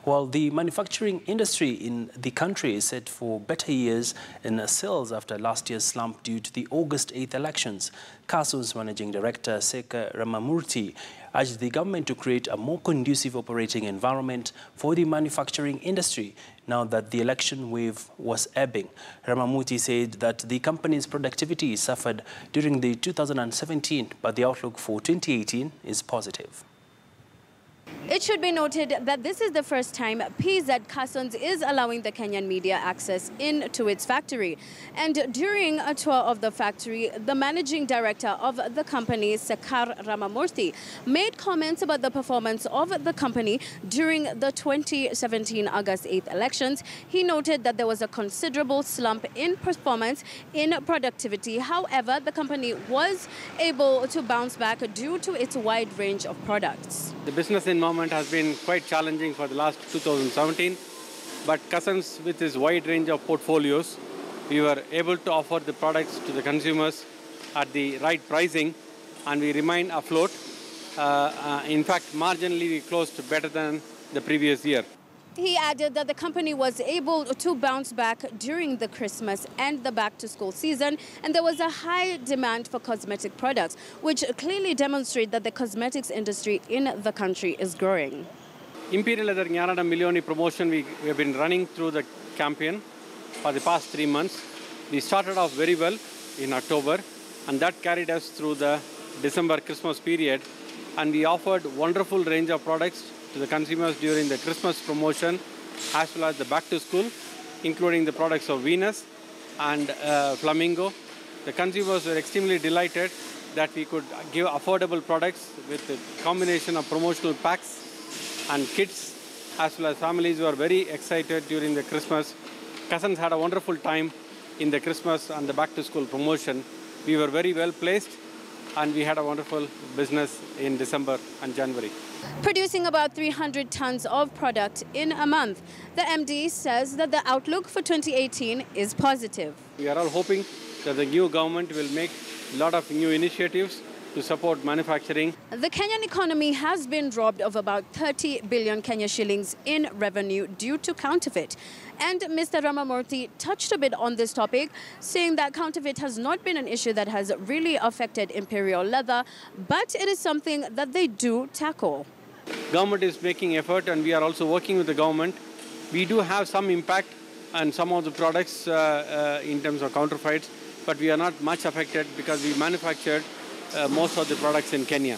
While the manufacturing industry in the country is set for better years in sales after last year's slump due to the August 8th elections, Cussons Managing Director Sekar Ramamurthy urged the government to create a more conducive operating environment for the manufacturing industry now that the election wave was ebbing. Ramamurthy said that the company's productivity suffered during the 2017, but the outlook for 2018 is positive. It should be noted that this is the first time PZ Cussons is allowing the Kenyan media access into its factory. And during a tour of the factory, the managing director of the company, Sekar Ramamurthy, made comments about the performance of the company during the 2017 August 8th elections. He noted that there was a considerable slump in performance, in productivity. However, the company was able to bounce back due to its wide range of products. The business environment has been quite challenging for the last 2017, but Cussons, with its wide range of portfolios, we were able to offer the products to the consumers at the right pricing, and we remain afloat. In fact, marginally we closed better than the previous year. He added that the company was able to bounce back during the Christmas and the back-to-school season, and there was a high demand for cosmetic products, which clearly demonstrate that the cosmetics industry in the country is growing. Imperial Leather Nyanada Millioni promotion, we have been running through the campaign for the past 3 months. We started off very well in October, and that carried us through the December Christmas period, and we offered wonderful range of products to the consumers during the Christmas promotion as well as the back to school, including the products of Venus and Flamingo. The consumers were extremely delighted that we could give affordable products with a combination of promotional packs and kits, as well as families were very excited during the Christmas. Cussons had a wonderful time in the Christmas and the back to school promotion. We were very well placed, and we had a wonderful business in December and January. Producing about 300 tons of product in a month, the MD says that the outlook for 2018 is positive. We are all hoping that the new government will make a lot of new initiatives to support manufacturing. The Kenyan economy has been robbed of about 30 billion Kenya shillings in revenue due to counterfeit. And Mr. Ramamurthy touched a bit on this topic, saying that counterfeit has not been an issue that has really affected Imperial Leather, but it is something that they do tackle. Government is making effort, and we are also working with the government. We do have some impact on some of the products in terms of counterfeits, but we are not much affected because we manufactured most of the products in Kenya.